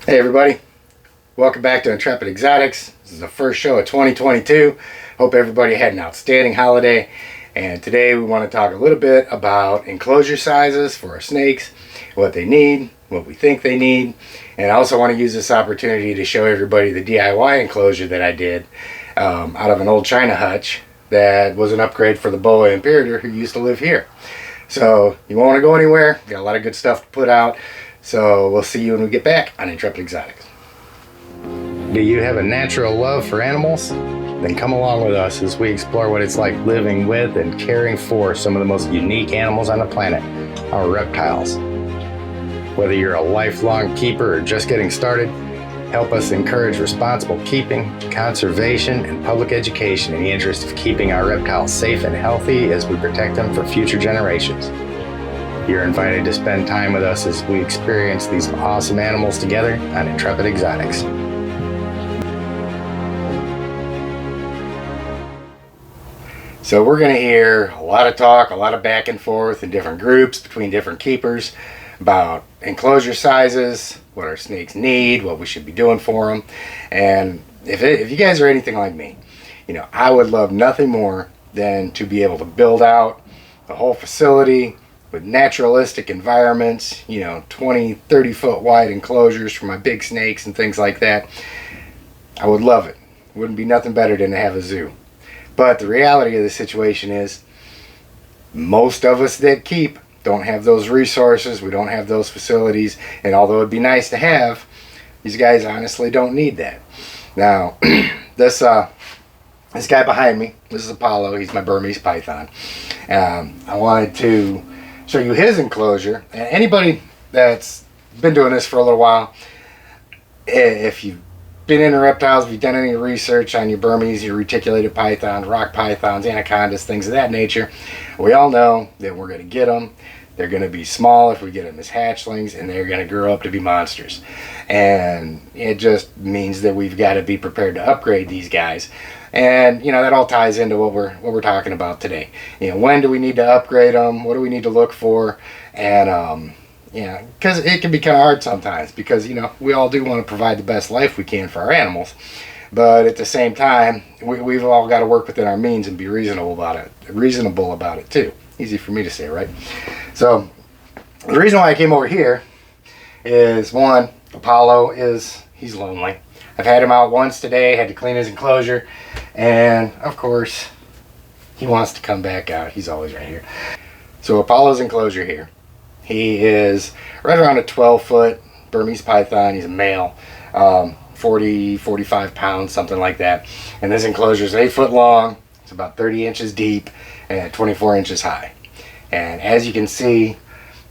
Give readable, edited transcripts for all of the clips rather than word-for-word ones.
Hey everybody, welcome back to Intrepid Exotics. This is the first show of 2022. Hope everybody had an outstanding holiday. And today we want to talk a little bit about enclosure sizes for our snakes, what they need, what we think they need. And I also want to use this opportunity to show everybody the DIY enclosure that I did out of an old China hutch that was an upgrade for the Boa Imperator who used to live here. So you won't want to go anywhere. Got a lot of good stuff to put out. So we'll see you when we get back on Intrepid Exotics. Do you have a natural love for animals? Then come along with us as we explore what it's like living with and caring for some of the most unique animals on the planet, our reptiles. Whether you're a lifelong keeper or just getting started, help us encourage responsible keeping, conservation, and public education in the interest of keeping our reptiles safe and healthy as we protect them for future generations. You're invited to spend time with us as we experience these awesome animals together on Intrepid Exotics. So we're going to hear a lot of talk, a lot of back and forth in different groups between different keepers about enclosure sizes, what our snakes need, what we should be doing for them. And if you guys are anything like me, I would love nothing more than to be able to build out the whole facility with naturalistic environments, 20, 30 foot wide enclosures for my big snakes and things like that. I would love it. Wouldn't be nothing better than to have a zoo. But the reality of the situation is most of us that keep don't have those resources. We don't have those facilities. And although it'd be nice to have, these guys honestly don't need that. Now, this guy behind me, this is Apollo. He's my Burmese python. I wanted to show you his enclosure. And anybody that's been doing this for a little while, if you've been into reptiles, if you've done any research on your Burmese, your reticulated pythons, rock pythons, anacondas, things of that nature, we all know that we're going to get them. They're going to be small if we get them as hatchlings, and they're going to grow up to be monsters. And it just means that we've got to be prepared to upgrade these guys. And that all ties into what we're talking about today. When do we need to upgrade them? What do we need to look for? And because it can be kind of hard sometimes, because we all do want to provide the best life we can for our animals, but at the same time we've all got to work within our means and be reasonable about it too. Easy for me to say, right? So the reason why I came over here is, one, Apollo he's lonely. I've had him out once today, had to clean his enclosure, and of course he wants to come back out. He's always right here. So Apollo's enclosure here. He is right around a 12-foot Burmese python. He's a male, 40, 45 pounds, something like that. And this enclosure is 8 foot long. It's about 30 inches deep and 24 inches high. And as you can see,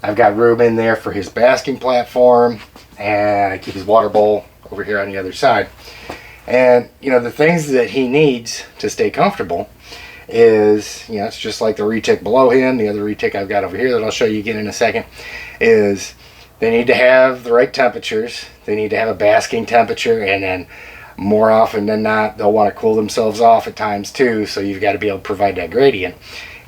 I've got room in there for his basking platform, and I keep his water bowl over here on the other side. And the things that he needs to stay comfortable is, it's just like the retic below him, the other retic I've got over here that I'll show you again in a second, is they need to have the right temperatures. They need to have a basking temperature, and then more often than not, they'll want to cool themselves off at times too, so you've got to be able to provide that gradient.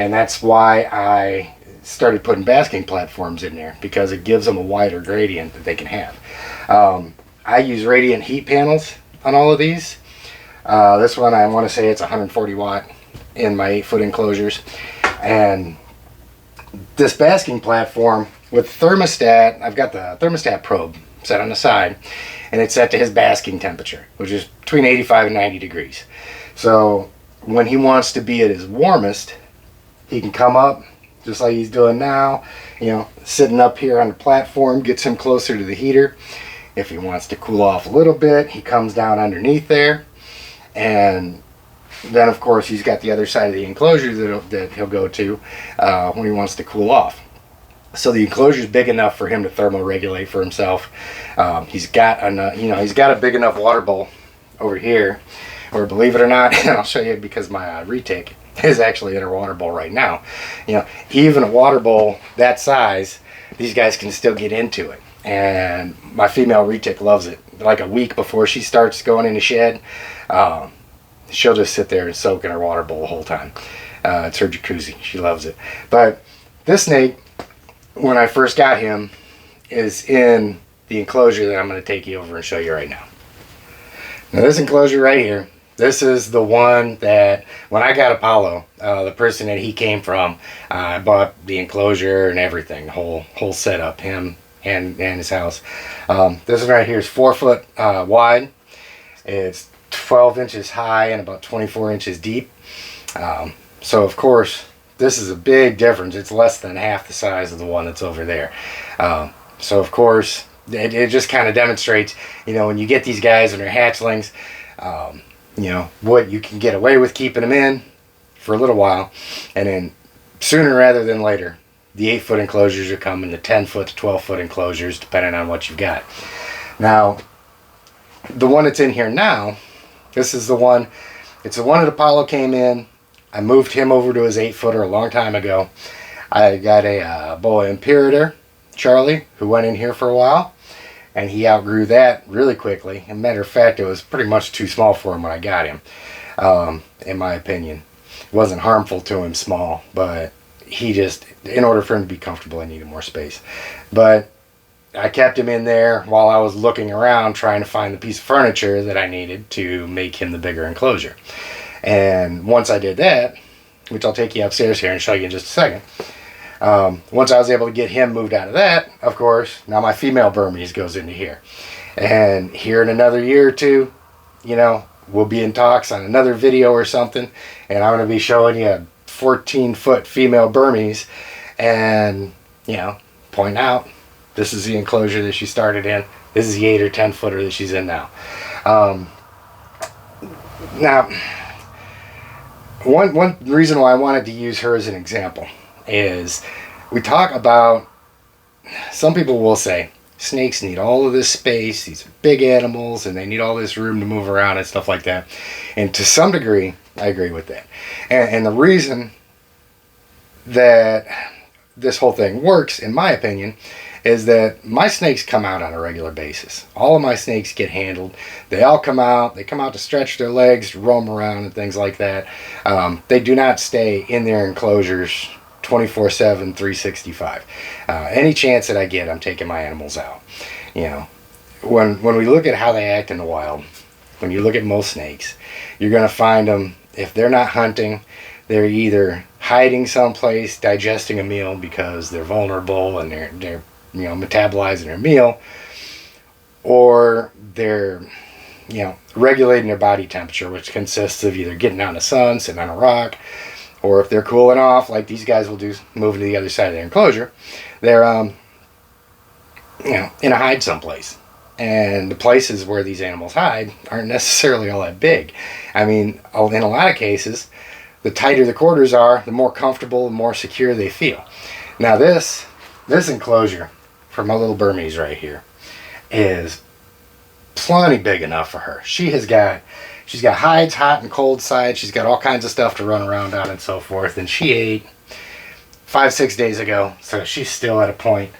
And that's why I started putting basking platforms in there, because it gives them a wider gradient that they can have. I use radiant heat panels on all of these. This one, I want to say it's 140 watt in my 8 foot enclosures. And this basking platform with thermostat, I've got the thermostat probe set on the side, and it's set to his basking temperature, which is between 85 and 90 degrees. So when he wants to be at his warmest, he can come up just like he's doing now, sitting up here on the platform, gets him closer to the heater. If he wants to cool off a little bit, he comes down underneath there. And then of course he's got the other side of the enclosure that he'll go to when he wants to cool off. So the enclosure is big enough for him to thermoregulate for himself. He's got a big enough water bowl over here, or believe it or not, and I'll show you because my retic is actually in a water bowl right now. Even a water bowl that size, these guys can still get into it. And my female retic loves it. Like a week before she starts going in the shed, she'll just sit there and soak in her water bowl the whole time. It's her jacuzzi. She loves it. But this snake, when I first got him, is in the enclosure that I'm going to take you over and show you right now. Now this enclosure right here, this is the one that when I got Apollo, the person that he came from, I bought the enclosure and everything, the whole setup, him and his house. This one right here is 4 foot wide. It's 12 inches high and about 24 inches deep. So of course, this is a big difference. It's less than half the size of the one that's over there. So of course, it just kind of demonstrates, you know, when you get these guys and they're hatchlings, you know, what you can get away with keeping them in for a little while. And then sooner rather than later, the 8 foot enclosures are coming, the 10 foot to 12 foot enclosures, depending on what you've got. Now, the one that's in here now, this is the one, it's the one that Apollo came in. I moved him over to his 8 footer a long time ago. I got a Boa Imperator Charlie who went in here for a while, and he outgrew that really quickly. As a matter of fact, it was pretty much too small for him when I got him, in my opinion. It wasn't harmful to him small, but he just, in order for him to be comfortable, I needed more space. But I kept him in there while I was looking around trying to find the piece of furniture that I needed to make him the bigger enclosure. And once I did that, which I'll take you upstairs here and show you in just a second, once I was able to get him moved out of that, of course, now my female Burmese goes into here. And here in another year or two, you know, we'll be in talks on another video or something, and I'm going to be showing you a 14 foot female Burmese and, you know, point out this is the enclosure that she started in. This is the 8 or 10 footer that she's in now. Now, one reason why I wanted to use her as an example is we talk about, some people will say snakes need all of this space, these are big animals and they need all this room to move around and stuff like that. And to some degree, I agree with that. And the reason that this whole thing works, in my opinion, is that my snakes come out on a regular basis. All of my snakes get handled. They all come out. They come out to stretch their legs, to roam around and things like that. They do not stay in their enclosures 24/7, 365. Any chance that I get, I'm taking my animals out. You know, when we look at how they act in the wild, when you look at most snakes, you're going to find them, if they're not hunting, they're either hiding someplace, digesting a meal because they're vulnerable and they're you know, metabolizing their meal, or they're, you know, regulating their body temperature, which consists of either getting out in the sun, sitting on a rock, or if they're cooling off, like these guys will do, moving to the other side of their enclosure, they're, you know, in a hide someplace. And the places where these animals hide aren't necessarily all that big. I mean, in a lot of cases, the tighter the quarters are, the more comfortable and more secure they feel. Now this enclosure for my little Burmese right here is plenty big enough for her. She's got hides, hot and cold sides. She's got all kinds of stuff to run around on and so forth. And she ate 5-6 days ago, so she's still at a point.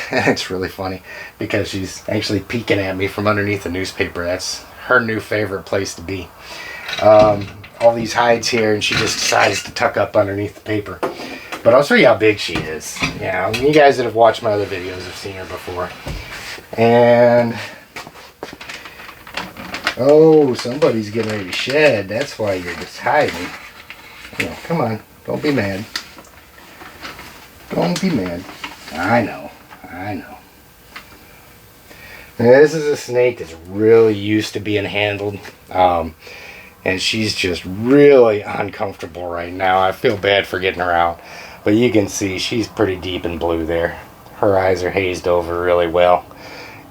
And it's really funny because she's actually peeking at me from underneath the newspaper. That's her new favorite place to be. All these hides here, and she just decides to tuck up underneath the paper. But I'll show you how big she is. Yeah, you guys that have watched my other videos have seen her before. And oh, somebody's getting ready to shed. That's why you're just hiding. Yeah, come on, don't be mad. Don't be mad. I know. Now, this is a snake that's really used to being handled. And she's just really uncomfortable right now. I feel bad for getting her out. But you can see she's pretty deep in blue there. Her eyes are hazed over really well.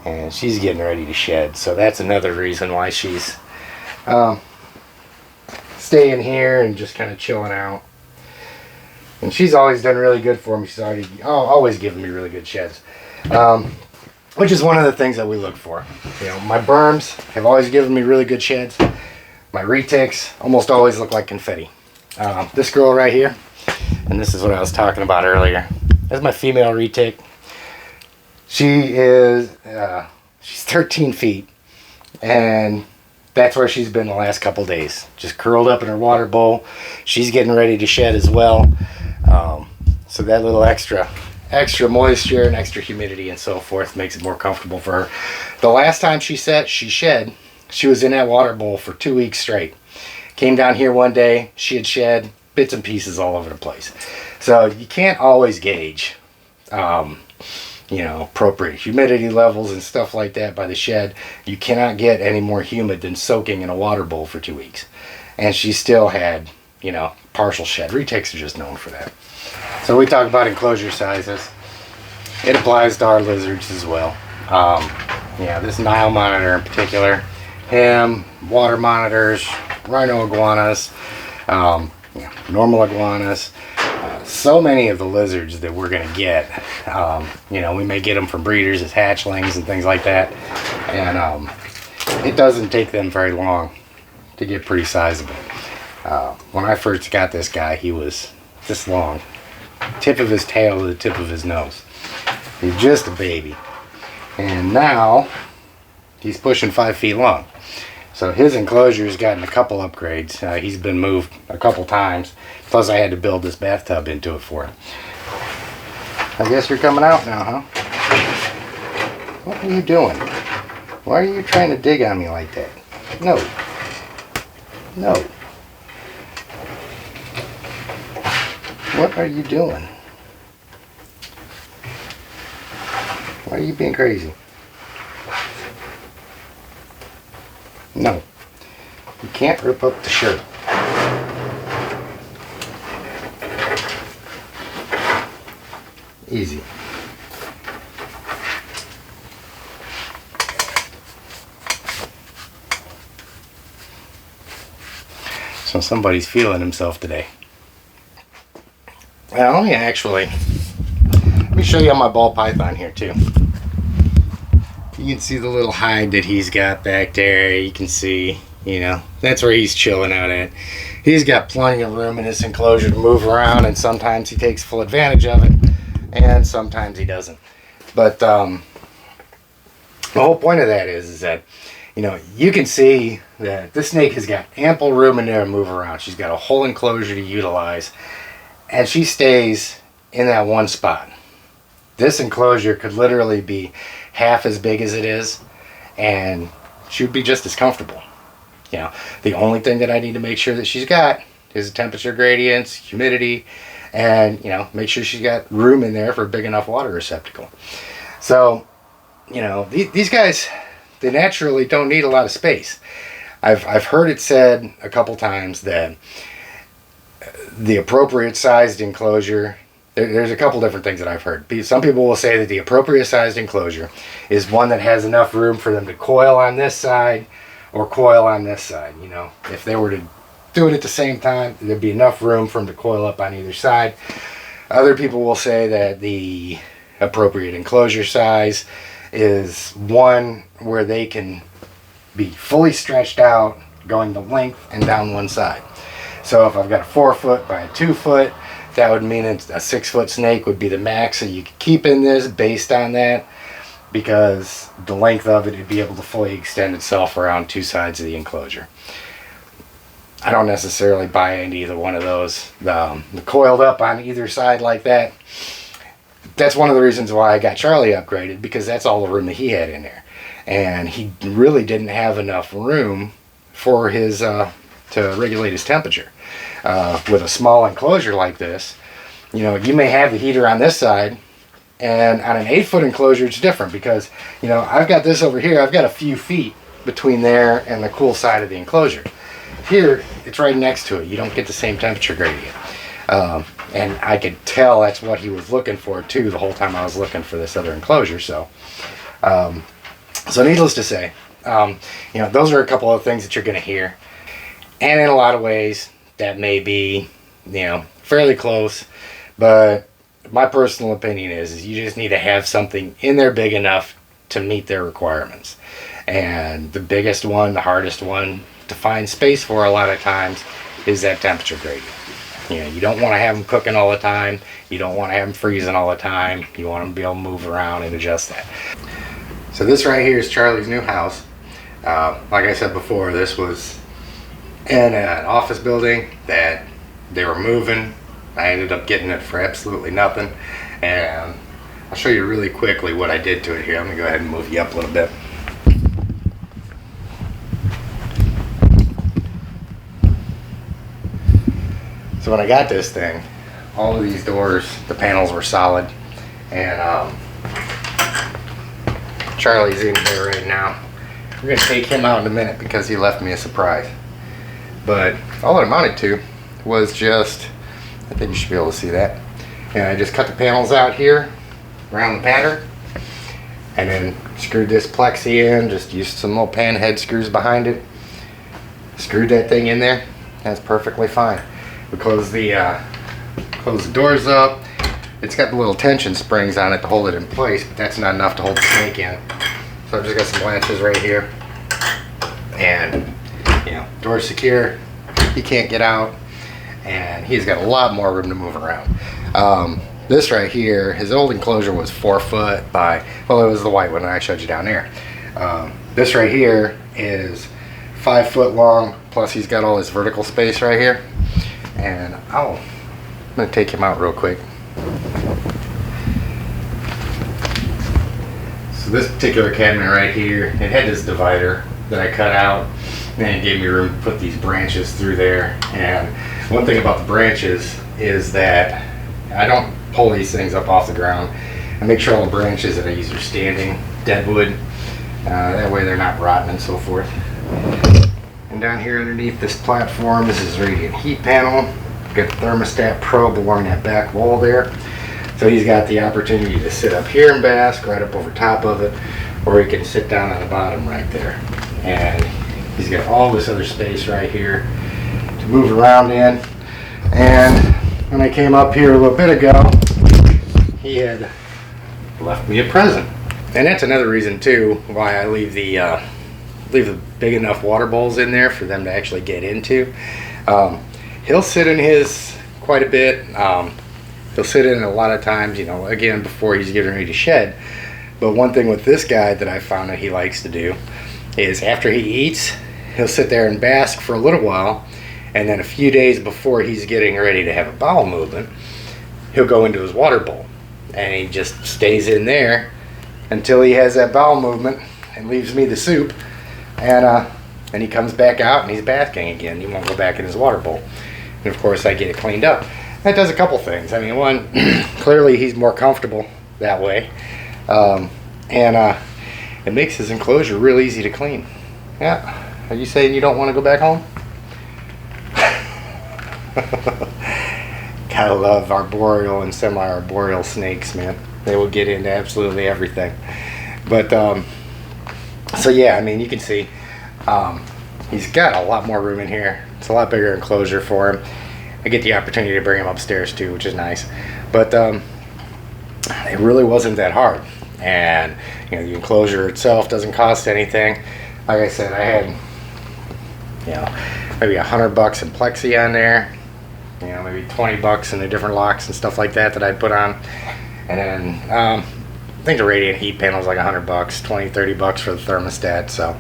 And she's getting ready to shed. So that's another reason why she's staying here and just kind of chilling out. And she's always done really good for me. She's always given me really good sheds. Which is one of the things that we look for. You know, my Burms have always given me really good sheds. My retics almost always look like confetti. This girl right here, and this is what I was talking about earlier. That's my female retic. She is, she's 13 feet, and that's where she's been the last couple days. Just curled up in her water bowl. She's getting ready to shed as well. So that little extra extra moisture and extra humidity and so forth makes it more comfortable for her. The last time she shed, she was in that water bowl for 2 weeks straight. Came down here one day, she had shed bits and pieces all over the place. So you can't always gauge, you know, appropriate humidity levels and stuff like that by the shed. You cannot get any more humid than soaking in a water bowl for 2 weeks. And she still had, you know, partial shed. Retakes are just known for that. So we talk about enclosure sizes. It applies to our lizards as well. Yeah, this Nile monitor in particular, water monitors, rhino iguanas, yeah, normal iguanas, so many of the lizards that we're going to get, you know, we may get them from breeders as hatchlings and things like that, and it doesn't take them very long to get pretty sizable. When I first got this guy, he was this long, tip of his tail to the tip of his nose. He's just a baby, and now he's pushing 5 feet long. So his enclosure's gotten a couple upgrades. He's been moved a couple times. Plus I had to build this bathtub into it for him. I guess you're coming out now, huh? What are you doing? Why are you trying to dig on me like that? No. No. What are you doing? Why are you being crazy? No, you can't rip up the shirt. Easy. So somebody's feeling himself today. Well, let me show you on my ball python here too. You can see the little hide that he's got back there. You can see, you know, that's where he's chilling out at. He's got plenty of room in this enclosure to move around, and sometimes he takes full advantage of it, and sometimes he doesn't. But the whole point of that is that, you know, you can see that this snake has got ample room in there to move around. She's got a whole enclosure to utilize, and she stays in that one spot. This enclosure could literally be half as big as it is, and she would be just as comfortable. You know, the only thing that I need to make sure that she's got is the temperature gradients, humidity, and, you know, make sure she's got room in there for a big enough water receptacle. So, you know, these guys, they naturally don't need a lot of space. I've heard it said a couple times that the appropriate sized enclosure, there's a couple different things that I've heard. Some people will say that the appropriate sized enclosure is one that has enough room for them to coil on this side or coil on this side. You know, if they were to do it at the same time, there'd be enough room for them to coil up on either side. Other people will say that the appropriate enclosure size is one where they can be fully stretched out, going the length and down one side. So if I've got a 4 foot by a 2 foot, that would mean a 6 foot snake would be the max that you could keep in this based on that, because the length of it would be able to fully extend itself around 2 sides of the enclosure. I don't necessarily buy into either one of those. The coiled up on either side like that, that's one of the reasons why I got Charlie upgraded, because that's all the room that he had in there. And he really didn't have enough room for his to regulate his temperature. With a small enclosure like this, you know, you may have the heater on this side, and on an 8 foot enclosure it's different, because, you know, I've got this over here, I've got a few feet between there and the cool side of the enclosure. Here it's right next to it. You don't get the same temperature gradient, and I could tell that's what he was looking for too the whole time I was looking for this other enclosure. So needless to say, you know, those are a couple of things that you're going to hear, and in a lot of ways that may be, you know, fairly close, but my personal opinion is you just need to have something in there big enough to meet their requirements. And the biggest one, the hardest one to find space for a lot of times is that temperature gradient. You know, you don't want to have them cooking all the time. You don't want to have them freezing all the time. You want them to be able to move around and adjust that. So this right here is Charlie's new house. Like I said before, this was in an office building that they were moving. I ended up getting it for absolutely nothing, And I'll show you really quickly what I did to it here. I'm gonna go ahead and move you up a little bit. So when I got this thing, all of these doors, the panels were solid, and Charlie's in there right now. We're gonna take him out in a minute because he left me a surprise. But all it amounted to was just, I think you should be able to see that. And I just cut the panels out here around the pattern, and then screwed this plexi in, just used some little pan head screws behind it. Screwed that thing in there, that's perfectly fine. We close the doors up. It's got the little tension springs on it to hold it in place, but that's not enough to hold the snake in. So I've just got some latches right here, and you know, door's secure. He can't get out, and he's got a lot more room to move around. This right here, his old enclosure was 4 foot by, well, it was the white one that I showed you down there. This right here is 5 foot long, plus he's got all this vertical space right here. And I'm gonna take him out real quick. So this particular cabinet right here, it had this divider that I cut out, and it gave me room to put these branches through there. And one thing about the branches is that I don't pull these things up off the ground. I make sure all the branches that I use are standing, dead wood. That way they're not rotten and so forth. And down here underneath this platform, this is radiant heat panel. Got the thermostat probe along that back wall there. So he's got the opportunity to sit up here and bask right up over top of it, or he can sit down on the bottom right there. And he's got all this other space right here to move around in. And when I came up here a little bit ago, he had left me a present. And that's another reason too why I leave the big enough water bowls in there for them to actually get into. He'll sit in his quite a bit. He'll sit in a lot of times, you know, again, before he's getting ready to shed. But one thing with this guy that I found that he likes to do is after he eats, he'll sit there and bask for a little while, and then a few days before he's getting ready to have a bowel movement, he'll go into his water bowl, and he just stays in there until he has that bowel movement and leaves me the soup, and he comes back out and he's basking again. He won't go back in his water bowl. And of course I get it cleaned up. That does a couple things. I mean, one, clearly he's more comfortable that way, and it makes his enclosure real easy to clean. Yeah, are you saying you don't want to go back home? Gotta love arboreal and semi-arboreal snakes, man. They will get into absolutely everything. But so yeah, I mean, you can see he's got a lot more room in here. It's a lot bigger enclosure for him. I get the opportunity to bring him upstairs too, which is nice. But it really wasn't that hard. And you know, the enclosure itself doesn't cost anything. Like I said, I had, you know, maybe $100 in plexi on there. You know, maybe $20 in the different locks and stuff like that I'd put on. And then I think the radiant heat panel is like $100, $20-30 for the thermostat. So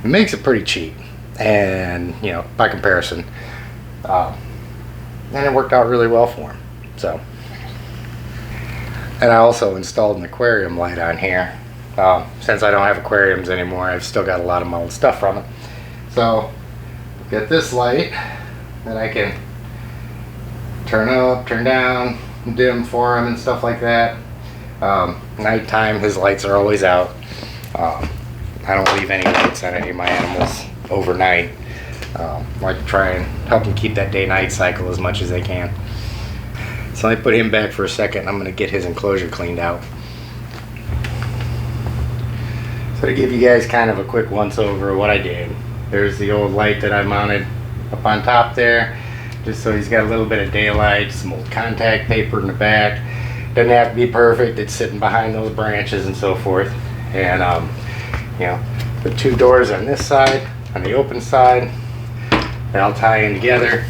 it makes it pretty cheap. And you know, by comparison, and it worked out really well for him. So, and I also installed an aquarium light on here. Since I don't have aquariums anymore, I've still got a lot of my old stuff from it. So, got this light that I can turn up, turn down, dim for him and stuff like that. Nighttime, his lights are always out. I don't leave any lights on any of my animals overnight. I like to try and help them keep that day-night cycle as much as they can. So let me put him back for a second. I'm going to get his enclosure cleaned out. So to give you guys kind of a quick once-over of what I did, there's the old light that I mounted up on top there, just so he's got a little bit of daylight, some old contact paper in the back. Doesn't have to be perfect. It's sitting behind those branches and so forth. And you know, the two doors on this side, on the open side, they all tie in together.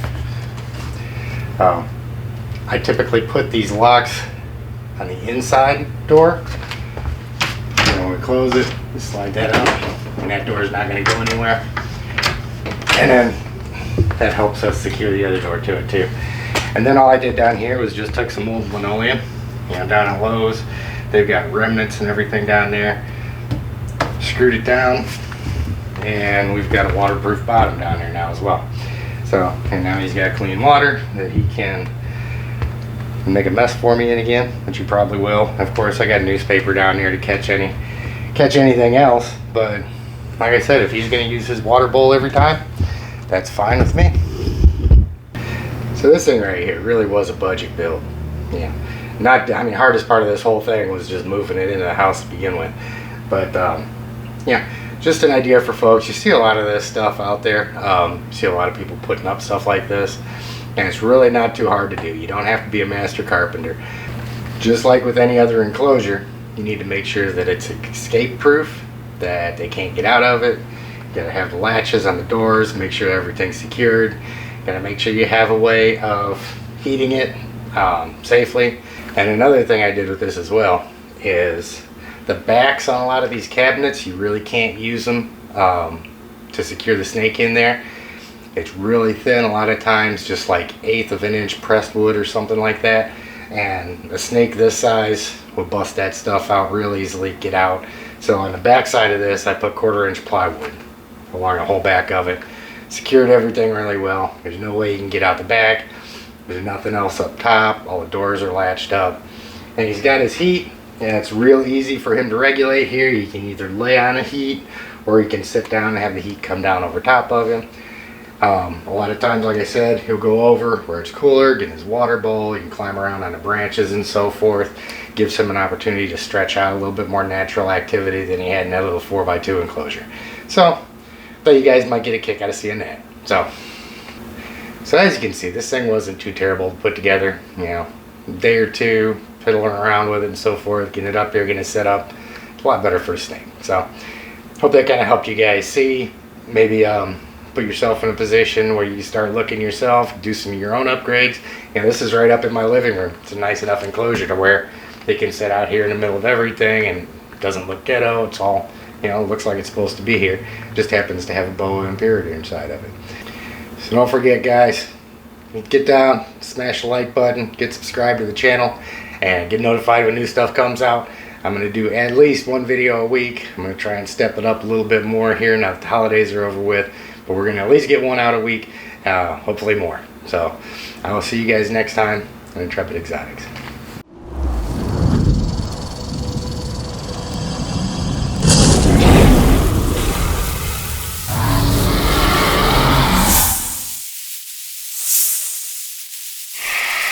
I typically put these locks on the inside door. And when we close it, we slide that out, and that door is not going to go anywhere. And then that helps us secure the other door to it too. And then all I did down here was just took some old linoleum down at Lowe's. They've got remnants and everything down there. Screwed it down, and we've got a waterproof bottom down there now as well. So, and now he's got clean water that he can make a mess for me in again, which he probably will. Of course, I got newspaper down there to catch anything else, but like I said, if he's going to use his water bowl every time, that's fine with me. So this thing right here really was a budget build. Yeah, hardest part of this whole thing was just moving it into the house to begin with. But yeah, just an idea for folks. You see a lot of this stuff out there. You see a lot of people putting up stuff like this, and it's really not too hard to do. You don't have to be a master carpenter. Just like with any other enclosure, you need to make sure that it's escape proof, that they can't get out of it. You gotta have the latches on the doors, make sure everything's secured. You gotta make sure you have a way of heating it safely. And another thing I did with this as well is the backs on a lot of these cabinets, you really can't use them to secure the snake in there. It's really thin a lot of times, just like 1/8 of an inch pressed wood or something like that. And a snake this size will bust that stuff out real easily, get out. So on the back side of this, I put 1/4 inch plywood along the whole back of it. Secured everything really well. There's no way you can get out the back. There's nothing else up top. All the doors are latched up. And he's got his heat, and it's real easy for him to regulate here. You can either lay on a heat, or you can sit down and have the heat come down over top of him. A lot of times, like I said, he'll go over where it's cooler, get his water bowl, you can climb around on the branches and so forth. Gives him an opportunity to stretch out a little bit more natural activity than he had in that little 4x2 enclosure. So, but you guys might get a kick out of seeing that. So as you can see, this thing wasn't too terrible to put together. You know, a day or two, fiddling around with it and so forth, getting it up there, getting it set up. It's a lot better for a snake. So, hope that kind of helped you guys see. Maybe put yourself in a position where you start looking yourself, do some of your own upgrades. You know, this is right up in my living room. It's a nice enough enclosure to where they can sit out here in the middle of everything, and it doesn't look ghetto. It's all, you know, looks like it's supposed to be here. Just happens to have a Boa Imperator inside of it. So don't forget, guys, get down, smash the like button, get subscribed to the channel, and get notified when new stuff comes out. I'm going to do at least one video a week. I'm going to try and step it up a little bit more here now that the holidays are over with. But we're going to at least get one out a week, hopefully more. So I will see you guys next time on Intrepid Exotics.